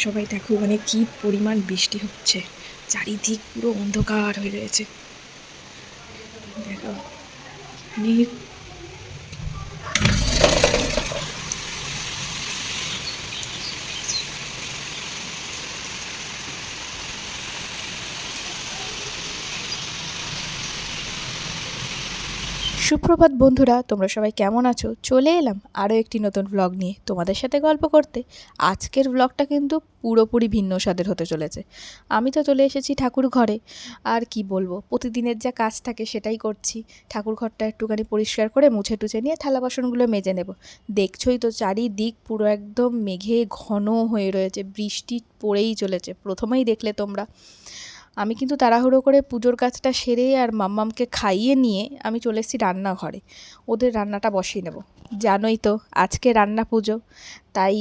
সবাই দেখো মানে কি পরিমাণ বৃষ্টি হচ্ছে, চারিদিক পুরো অন্ধকার হয়ে রয়েছে। দেখো মানে সুপ্রভাত বন্ধুরা, তোমরা সবাই কেমন আছো? চলে এলাম আরও একটি নতুন ব্লগ নিয়ে তোমাদের সাথে গল্প করতে। আজকের ব্লগটা কিন্তু পুরোপুরি ভিন্ন স্বাদের হতে চলেছে। আমি তো চলে এসেছি ঠাকুর ঘরে, আর কি বলবো, প্রতিদিনের যা কাজ থাকে সেটাই করছি। ঠাকুর ঘরটা একটুখানি পরিষ্কার করে মুছে টুছে নিয়ে থালা বাসনগুলো মেজে নেব। দেখছোই তো চারিদিক পুরো একদম মেঘে ঘন হয়ে রয়েছে, বৃষ্টি পড়েই চলেছে। প্রথমেই দেখলে তোমরা, আমি কিন্তু তাড়াহুড়ো করে পুজোর কাজটা সেরে আর মাম্মামকে খাইয়ে নিয়ে আমি চলে এসেছি রান্নাঘরে। ওদের রান্নাটা বসিয়ে নেব। জানোই তো আজকে রান্না পুজো, তাই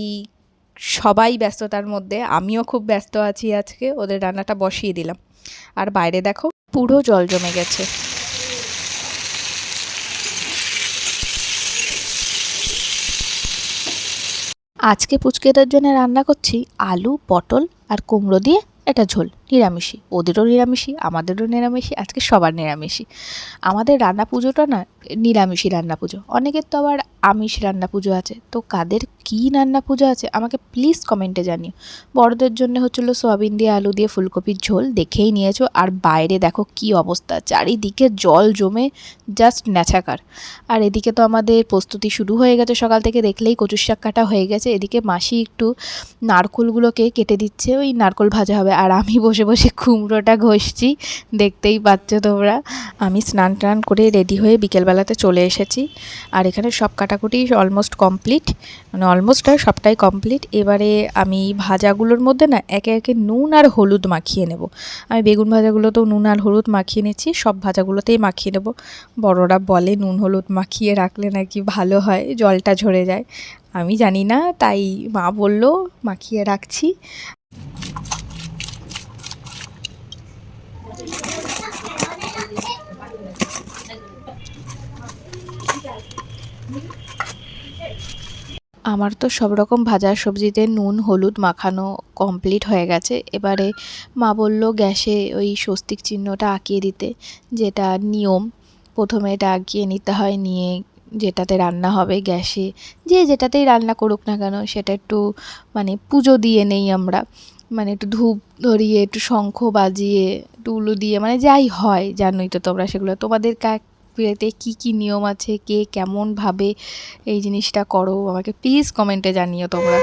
সবাই ব্যস্ততার মধ্যে, আমিও খুব ব্যস্ত আছি আজকে। ওদের রান্নাটা বসিয়ে দিলাম। আর বাইরে দেখো পুরো জল জমে গেছে। আজকে পুচকেদের জন্য রান্না করছি আলু পটল আর কুমড়ো দিয়ে একটা ঝোল, নিরামিষই। ওদেরও নিরামিষই, আমাদেরও নিরামিষই, আজকে সবার নিরামিষই। আমাদের রান্না পুজোটা না নিরামিষই রান্না পুজো। অনেকের তো আবার আমিষ রান্না পুজো আছে, তো কাদের কী রান্না পুজো আছে আমাকে প্লিজ কমেন্টে জানিও। বড়দের জন্য হচ্ছিল সোয়াবিন দিয়ে আলু দিয়ে ফুলকপির ঝোল, দেখেই নিয়েছো। আর বাইরে দেখো কি অবস্থা, চারিদিকে জল জমে জাস্ট ন্যাচাকার। আর এদিকে তো আমাদের প্রস্তুতি শুরু হয়ে গেছে সকাল থেকে, দেখলেই কচুর শাক কাটা হয়ে গেছে। এদিকে মাসি একটু নারকোলগুলোকে কেটে দিচ্ছে, ওই নারকোল ভাজা হবে। আর আমি বসে বসে কুমড়োটা ঘষছি, দেখতেই পাচ্ছ তোমরা। আমি স্নান টান করে রেডি হয়ে বিকেলবেলাতে চলে এসেছি। আর এখানে সব কাটাকুটি অলমোস্ট কমপ্লিট, মানে অলমোস্ট আর সবটাই কমপ্লিট। এবারে আমি ভাজাগুলোর মধ্যে না একে একে নুন আর হলুদ মাখিয়ে নেব। আমি বেগুন ভাজাগুলোতেও নুন আর হলুদ মাখিয়ে নিচ্ছি, সব ভাজাগুলোতেই মাখিয়ে নেব। বড়রা বলে নুন হলুদ মাখিয়ে রাখলে নাকি ভালো হয়, জলটা ঝরে যায়। আমি জানি না, তাই মা বলল মাখিয়ে রাখছি। আমার তো সব রকম ভাজা সবজিতে নুন হলুদ মাখানো কমপ্লিট হয়ে গেছে। এবারে মা বলল গ্যাসে ওই স্বস্তিক চিহ্নটা আঁকিয়ে দিতে, যেটা নিয়ম। প্রথমে এটা আঁকিয়ে নিতে হয়, নিয়ে যেটাতে রান্না হবে গ্যাসে, যে যেটাতেই রান্না করুক না কেন, সেটা একটু মানে পুজো দিয়ে নেই আমরা। মানে একটু ধূপ ধরিয়ে, একটু শঙ্খ বাজিয়ে, একটু উলু দিয়ে, মানে যাই হয় জানোই তো তোমরা সেগুলো। তোমাদের বিয়েতে কী কী নিয়ম আছে, কে কেমনভাবে এই জিনিসটা করো, আমাকে প্লিজ কমেন্টে জানিও তোমরা।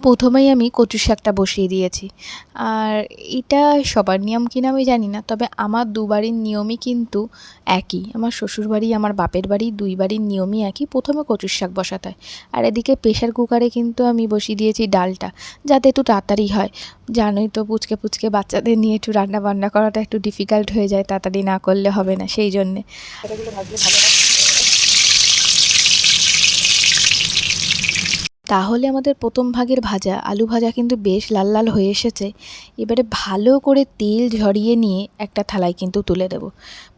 প্রথমেই আমি কচু শাকটা বসিয়ে দিয়েছি। আর এটা সবার নিয়ম কিনা আমি জানি না, তবে আমার দুবারের নিয়মই কিন্তু একই। আমার শ্বশুরবাড়ি আমার বাপের বাড়ি দুই বাড়ির নিয়মই একই, প্রথমে কচুর শাক বসাতে হয়। আর এদিকে প্রেশার কুকারে কিন্তু আমি বসিয়ে দিয়েছি ডালটা, যাতে একটু তাড়াতাড়ি হয়। জানোই তো পুচকে পুচকে বাচ্চাদের নিয়ে একটু রান্না বান্না করাটা একটু ডিফিকাল্ট হয়ে যায়, তাড়াতাড়ি না করলে হবে না, সেই জন্যে। তাহলে আমাদের প্রথম ভাগের ভাজা আলু ভাজা কিন্তু বেশ লাল লাল হয়ে এসেছে। এবারে ভালো করে তেল ঝরিয়ে নিয়ে একটা থালায় কিন্তু তুলে দেব।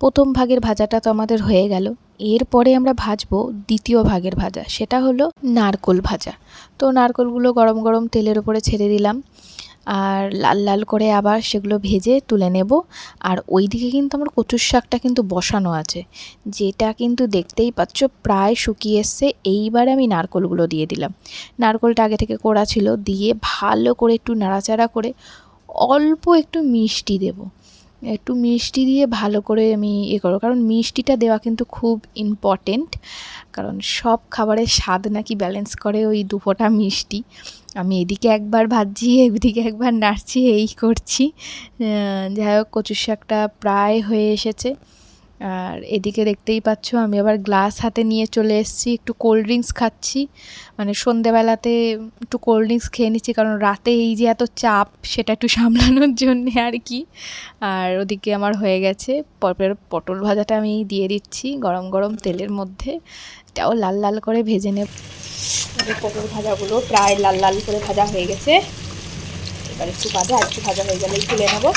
প্রথম ভাগের ভাজাটা তো আমাদের হয়ে গেল। এরপরে আমরা ভাজবো দ্বিতীয় ভাগের ভাজা, সেটা হলো নারকোল ভাজা। তো নারকোলগুলো গরম গরম তেলের ওপরে ছেড়ে দিলাম, আর লাল লাল করে আবার সেগুলো ভেজে তুলে নেব। আর ওই দিকে কিন্তু আমার কচুর শাকটা কিন্তু বসানো আছে, যেটা কিন্তু দেখতেই পাচ্ছ প্রায় শুকিয়ে এসছে। এইবারে আমি নারকোলগুলো দিয়ে দিলাম। নারকোলটা আগে থেকে কোড়া ছিল, দিয়ে ভালো করে একটু নাড়াচাড়া করে অল্প একটু মিষ্টি দেব। একটু মিষ্টি দিয়ে ভালো করে আমি করবো, কারণ মিষ্টিটা দেওয়া কিন্তু খুব ইম্পর্টেন্ট। কারণ সব খাবারের স্বাদ নাকি ব্যালেন্স করে ওই দু ফোঁটা মিষ্টি। আমি এদিকে একবার ভাজছি, এদিকে একবার নাড়ছি, এই করছি। যাই হোক, কচুর শাকটা প্রায় হয়ে এসেছে। আর এদিকে দেখতেই পাচ্ছ আমি আবার গ্লাস হাতে নিয়ে চলে এসেছি, একটু কোল্ড ড্রিঙ্কস খাচ্ছি। মানে সন্ধেবেলাতে একটু কোল্ড ড্রিঙ্কস খেয়ে নিচ্ছি, কারণ রাতে এই যে এত চাপ সেটা একটু সামলানোর জন্যে আর কি। আর ওদিকে আমার হয়ে গেছে পটল ভাজাটা আমি দিয়ে দিচ্ছি গরম গরম তেলের মধ্যে, এটাও লাল লাল করে ভেজে নেব। পটল ভাজাগুলো প্রায় লাল লাল করে ভাজা হয়ে গেছে। এবার একটু ভাজা হয়ে গেলেই তুলে নেব।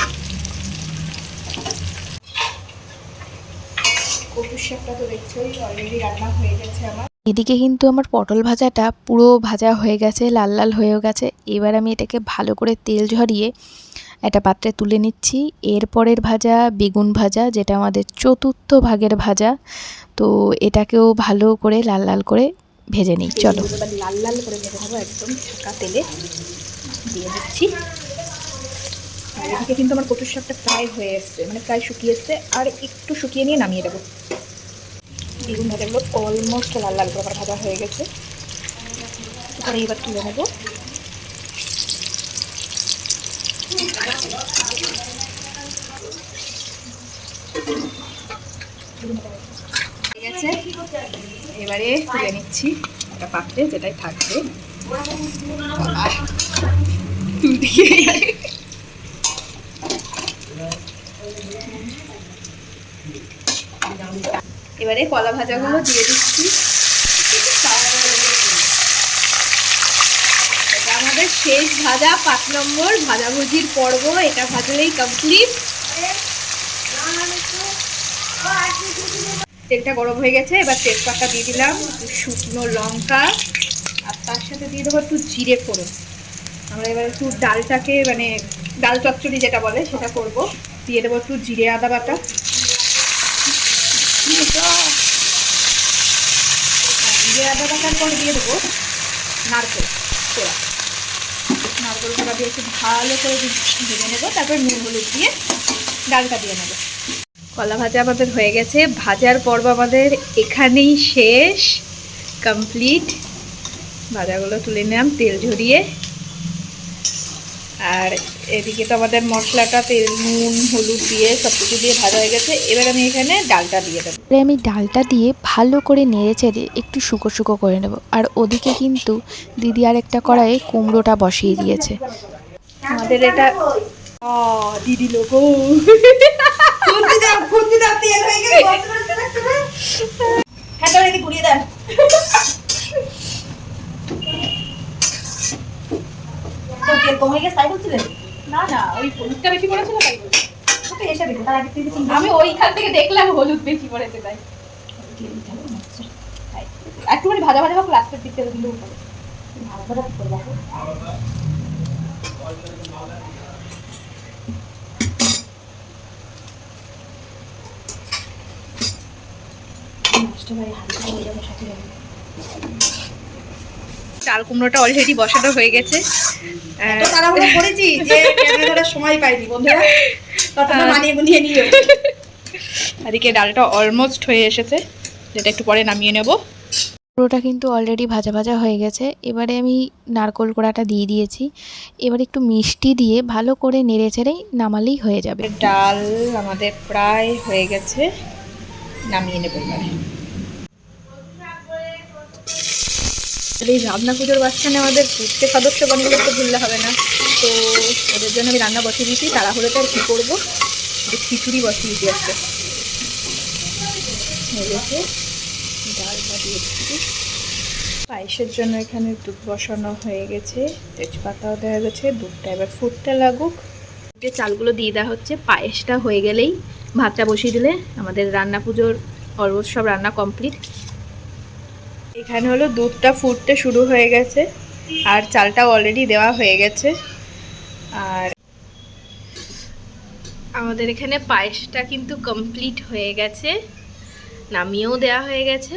কচুর শাকটা তো দেখছোই অলরেডি রান্না হয়ে গেছে আমার। এদিকে কিন্তু আমার পটল ভাজাটা পুরো ভাজা হয়ে গেছে, লাল লাল হয়েও গেছে। এবার আমি এটাকে ভালো করে তেল ঝরিয়ে একটা পাত্রে তুলে নিচ্ছি। এরপরের ভাজা বেগুন ভাজা, যেটা আমাদের চতুর্থ ভাগের ভাজা। তো এটাকেও ভালো করে লাল লাল করে ভেজে নিই। চলো, এবার লাল লাল করে ভেজে নেবো একদম ছাকা তেলে দিয়ে দিচ্ছি। আর এদিকে কিন্তু আমার কচুর শাকটা প্রায় হয়ে এসছে, মানে প্রায় শুকিয়ে এসছে, আর একটু শুকিয়ে নিয়ে নামিয়ে দেবো। বেগুন ভাজাগুলো অলমোস্ট লাল লাল করে ভাজা হয়ে গেছে, এবারে এবার তুলে নেবো। ঠিক আছে, এবারে তুলে নিচ্ছি একটা পাত্রে, যেটাই থাকবে। এবারে কলা ভাজাগুলো দিয়ে দিচ্ছি। এটা আমাদের শেষ ভাজা, 5 নম্বর ভাজাভুজির পর্ব। এটা ভাজলেই কমপ্লিট। তেলটা গরম হয়ে গেছে, এবার তেজপাতা দিয়ে দিলাম, শুকনো লঙ্কা, আর তার সাথে দিয়ে দেবো একটু জিরে ফোড়ন। আমরা এবার একটু ডালটাকে, মানে ডাল চচ্চড়ি যেটা বলে সেটা করব। দিয়ে দেবো একটু জিরে আদা বাটা, আর জিরে আদা বাটার পর দিয়ে দেবো নারকেল কোড়া। নারকেল কোড়া দিয়ে একটু ভালো করে ভেজে নেবো, তারপর নুন হলুদ দিয়ে ডালটা দিয়ে নেবো। কলা ভাজা আমাদের হয়ে গেছে, ভাজার পর্ব আমাদের এখানেই শেষ, কমপ্লিট। ভাজাগুলো তুলে নিলাম তেল ঝরিয়ে। আর এদিকে তো আমাদের মশলাটা তেল নুন হলুদ দিয়ে সব কিছু দিয়ে ভাজা হয়ে গেছে। এবার আমি এখানে ডালটা দিয়ে দেবো। এবারে আমি ডালটা দিয়ে ভালো করে নেড়ে চেড়ে একটু শুকো শুকো করে নেব। আর ওদিকে কিন্তু দিদি আর একটা কড়াইয়ে কুমড়োটা বসিয়ে দিয়েছে। আমাদের এটা দিদি লোক ঘুরিয়ে দেন। না না, ওই হলুদটা বেশি পড়েছিল তাই আমি ওইখান থেকে দেখলাম হলুদ বেশি পড়েছে তাই। একটুখানি ভাজা ভাজা হোক, লাস্টের দিকটা দিলেও হবে। চাল কুমড়োটা অলরেডি বসানো হয়ে গেছে। করেছি যে ক্যামেরা সময় পাইনি বন্ধুরা, মানিয়ে গুনিয়ে নিও। এদিকে ডালটা অলমোস্ট হয়ে এসেছে, যেটা একটু পরে নামিয়ে নেব। পুরোটা কিন্তু অলরেডি ভাজা ভাজা হয়ে গেছে। এবারে আমি নারকেল কোড়াটা দিয়ে দিয়েছি। এবার একটু মিষ্টি দিয়ে ভালো করে নেড়ে চেড়ে নামালেই হয়ে যাবে। ডাল আমাদের প্রায় হয়ে গেছে, নামিয়ে নেব এবারে। এই রান্না পুজোর বাচ্চানে আমাদের পুজকে সদস্য বন্ধু করতে ভুললে হবে না। তো ওদের জন্য আমি রান্না বসিয়ে দিয়েছি, তাড়াহুড়োতে আর কী করবো, খিচুড়ি বসিয়ে দিতে আসছে। ডালটা দিয়ে দিচ্ছি। পায়েসের জন্য এখানে দুধ বসানো হয়ে গেছে, তেজপাতাও দেওয়া গেছে, দুধটা এবার ফুটতে লাগুক। চালগুলো দিয়ে দেওয়া হচ্ছে। পায়েসটা হয়ে গেলেই ভাতটা বসিয়ে দিলে আমাদের রান্না পুজোর অলমোস্ট সব রান্না কমপ্লিট। এখানে হলো দুধটা ফুটতে শুরু হয়ে গেছে, আর চালটাও অলরেডি দেওয়া হয়ে গেছে। আর আমাদের এখানে পায়েসটা কিন্তু কমপ্লিট হয়ে গেছে, নামিয়েও দেওয়া হয়ে গেছে।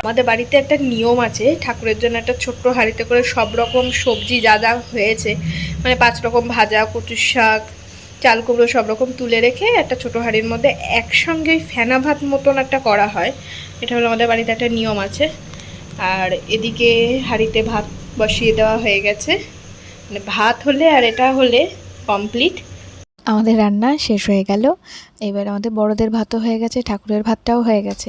আমাদের বাড়িতে একটা নিয়ম আছে, ঠাকুরের জন্য একটা ছোট্ট হাঁড়িতে করে সব রকম সবজি যা যা হয়েছে, মানে 5 রকম ভাজা, কচুর শাক, চাল কুমড়ো সব রকম তুলে রেখে একটা ছোট হাঁড়ির মধ্যে একসঙ্গে ফেনা ভাত মতন একটা করা হয়। এটা হলো আমাদের বাড়িতে একটা নিয়ম আছে। আর এদিকে হাঁড়িতে ভাত বসিয়ে দেওয়া হয়ে গেছে, মানে ভাত হলে আর এটা হলে কমপ্লিট। আমাদের রান্না শেষ হয়ে গেল। এবার আমাদের বড়দের ভাতও হয়ে গেছে, ঠাকুরের ভাতটাও হয়ে গেছে।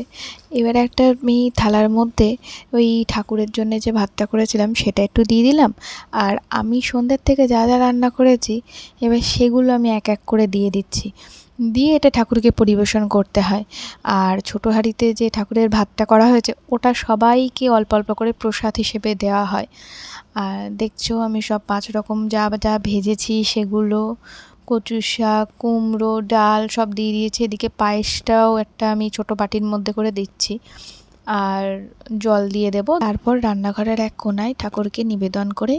এবারে একটা আমি থালার মধ্যে ওই ঠাকুরের জন্য যে ভাতটা করেছিলাম সেটা একটু দিয়ে দিলাম। আর আমি সন্ধ্যের থেকে যা যা রান্না করেছি এবার সেগুলো আমি এক এক করে দিয়ে দিচ্ছি, দিয়ে এটা ঠাকুরকে পরিবেশন করতে হয়। আর ছোটো হাঁড়িতে যে ঠাকুরের ভাতটা করা হয়েছে ওটা সবাইকে অল্প অল্প করে প্রসাদ হিসেবে দেওয়া হয়। আর দেখছো আমি সব 5 রকম যা যা ভেজেছি সেগুলো কচু শাক, কুমড়ো, ডাল সব দিয়ে দিয়েছি। এদিকে পায়েসটাও একটা আমি ছোট বাটির মধ্যে করে দিচ্ছি, আর জল দিয়ে দেব। তারপর রান্নাঘরের এক কোণায় ঠাকুরকে নিবেদন করে,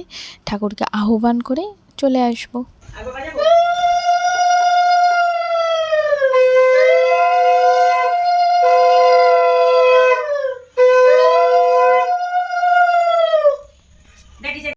ঠাকুরকে আহ্বান করে চলে আসবো।